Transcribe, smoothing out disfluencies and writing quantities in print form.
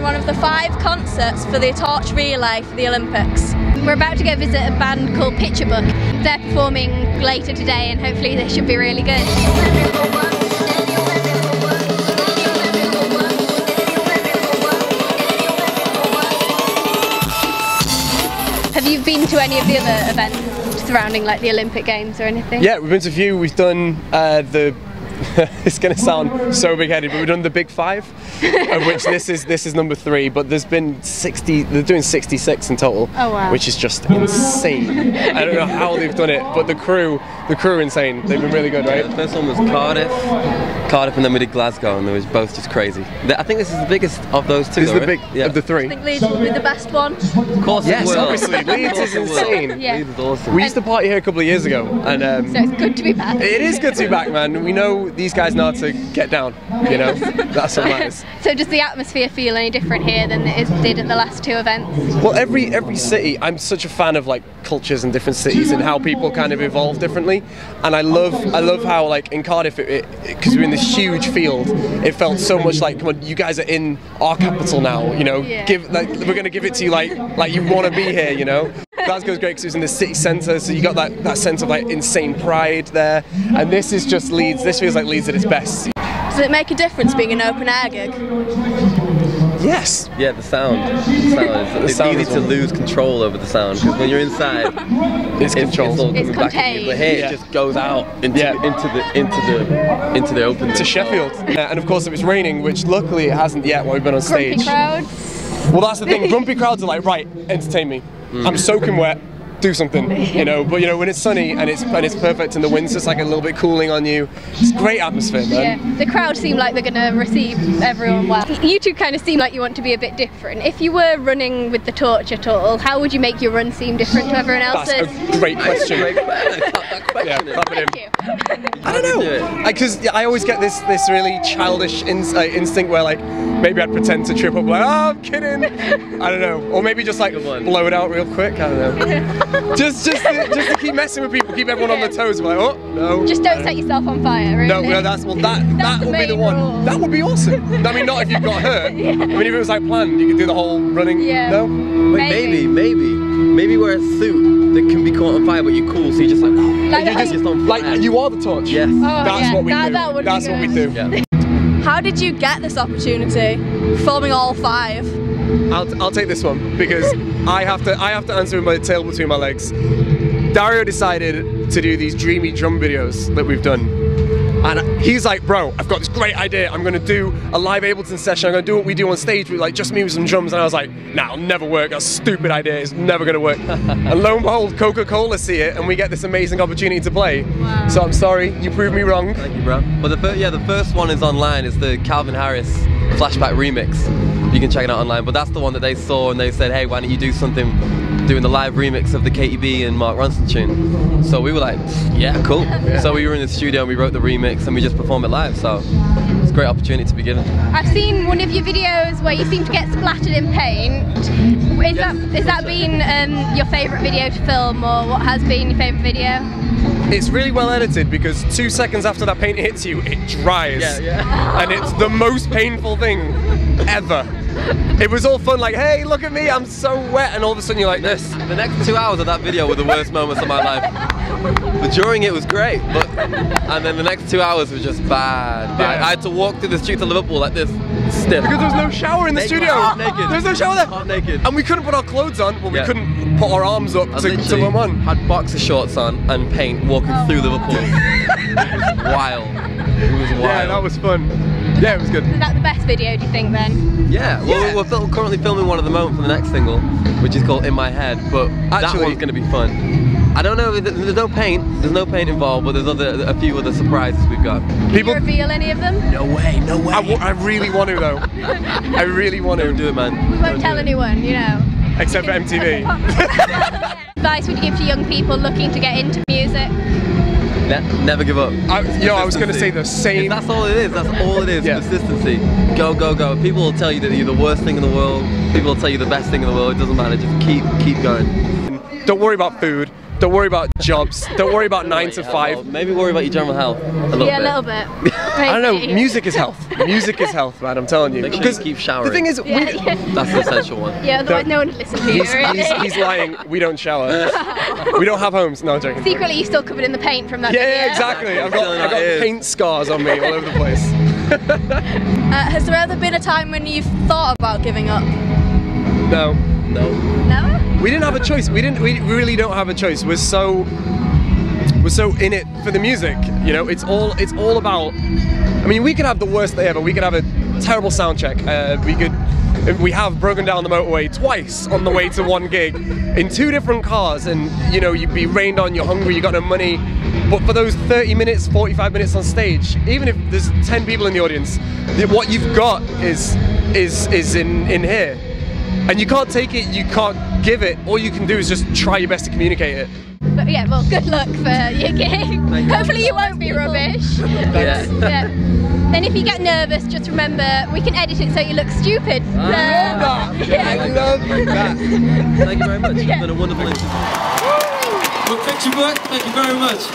one of the 5 concerts for the torch relay for the Olympics. We're about to go visit a band called Picturebook. They're performing later today and hopefully they should be really good. Have you been to any of the other events surrounding like the Olympic Games or anything? Yeah, we've been to a few. We've done the it's going to sound so big-headed, but we've done the Big 5, of which this is number 3. But there's been 60. They're doing 66 in total, which is just insane. I don't know how they've done it, but the crew are insane. They've been really good, right? Yeah, the first one was Cardiff, and then we did Glasgow, and they was both just crazy. I think this is the biggest of those 2. This is the big of the 3. I think Leeds will be the best one. Of course, yes, obviously. Leeds is insane. Yeah. Leeds is awesome. We used to party here a couple of years ago, and so it's good to be back. It is good to be back, man. We know these guys know how to get down. You know, that's what matters. So does the atmosphere feel any different here than it did at the last 2 events? Well, every city, I'm such a fan of like cultures in different cities and how people kind of evolve differently. And I love how like in Cardiff, because we're in this huge field, it felt so much like, come on, you guys are in our capital now. You know, we're gonna give it to you like you want to be here. You know. Glasgow's great because it was in the city centre, so you got that sense of like insane pride there. And this is just Leeds. This feels like Leeds at its best. Does it make a difference being an open air gig? Yes. Yeah, the sound. It's easy to lose control over the sound because when you're inside, it's controlled. It's all coming back at you. But here, it just goes out into the open. To Sheffield. And of course, it was raining, which luckily it hasn't yet while we've been on stage. Grumpy crowds. Well, that's the thing. Grumpy crowds are like, right, entertain me. I'm soaking wet. Do something, you know. But you know, when it's sunny and it's perfect, and the wind's just like a little bit cooling on you, it's a great atmosphere, man. Yeah, the crowd seem like they're going to receive everyone well. You two kind of seem like you want to be a bit different. If you were running with the torch at all, how would you make your run seem different to everyone else's? That's a great question. Yeah, Thank you. I don't know, because I always get this really childish instinct where like maybe I'd pretend to trip up like, oh, I'm kidding. I don't know, or maybe just like blow it out real quick. I don't know. just to keep messing with people, keep everyone on their toes. Like, oh no. Just don't set yourself on fire. Really. No, that would be the one. Rule. That would be awesome. I mean, not if you got hurt. I mean, if it was like planned, you could do the whole running. Yeah. No. Maybe wear a suit that can be caught on fire, but you're cool, so you're just like, like you are the torch. Yes. That's what we do. That's what we do. Yeah. How did you get this opportunity, performing all 5? I'll take this one because I have to answer with my tail between my legs. Dario decided to do these dreamy drum videos that we've done. And he's like, bro, I've got this great idea. I'm going to do a live Ableton session. I'm going to do what we do on stage with like just me with some drums. And I was like, nah, it'll never work. That's a stupid idea. It's never going to work. And lo and behold, Coca-Cola see it and we get this amazing opportunity to play. Wow. So I'm sorry, you proved me wrong. Thank you, bro. But the first one is online. It's the Calvin Harris flashback remix. You can check it out online. But that's the one that they saw and they said, hey, why don't you do something doing the live remix of the KTB and Mark Ronson tune. So we were like, yeah, cool. Yeah. So we were in the studio and we wrote the remix and we just performed it live. So it's a great opportunity to be given. I've seen one of your videos where you seem to get splattered in paint. Is that been your favourite video to film, or what has been your favourite video? It's really well edited because 2 seconds after that paint hits you, it dries. Yeah. And it's the most painful thing ever. It was all fun, like, hey, look at me, I'm so wet, and all of a sudden you're like this. The next 2 hours of that video were the worst moments of my life. But during it was great, and then the next 2 hours was just bad. Yeah. I had to walk through the streets of Liverpool like this, stiff. Because there was no shower in the studio. Naked. There was no shower there. Hot naked. And we couldn't put our clothes on, well, we couldn't put our arms up to put them on. I had boxer shorts on and paint walking through Liverpool. It was wild. It was wild. Yeah, that was fun. Yeah, it was good. Is that the best video, do you think, then? Yeah, well, we're currently filming one at the moment for the next single, which is called In My Head, but that one's going to be fun. I don't know, there's no paint involved, but there's a few other surprises we've got. Can you reveal any of them? No way. I really want to though. I really want to. Don't do it, man. We won't tell anyone, you know. Except for MTV. Advice would you give to young people looking to get into music? Never give up. I was going to say the same. That's all it is. That's all it is. Consistency. Go, go, go. People will tell you that you're the worst thing in the world. People will tell you the best thing in the world. It doesn't matter. Just keep going. Don't worry about food. Don't worry about jobs. Don't worry about 9 to 5. Maybe worry about your general health a little bit. A little bit. I don't know. Music is health. Music is health, man. I'm telling you. Make sure you keep showering. The thing is, That's the essential one. Yeah, otherwise no one would listen to you. he's lying. We don't shower. We don't have homes. No, I'm joking. Secretly, you're still covered in the paint from that. Yeah, exactly. I've got paint scars on me all over the place. Has there ever been a time when you've thought about giving up? No. Never? We didn't have a choice. We really don't have a choice. We're so in it for the music. You know, it's all about. I mean, we could have the worst day ever. We could have a terrible sound check. We have broken down the motorway twice on the way to one gig in 2 different cars, and you know, you'd be rained on, you're hungry, you got no money. But for those 30 minutes, 45 minutes on stage, even if there's 10 people in the audience, what you've got is in here. And you can't take it, you can't give it, all you can do is just try your best to communicate it. But yeah, well, good luck for your gig. Hopefully you won't be rubbish. Yeah. Then if you get nervous, just remember, we can edit it so you look stupid. I love that. Thank you very much. It's been a wonderful interview. Well, Picturebook, thank you very much.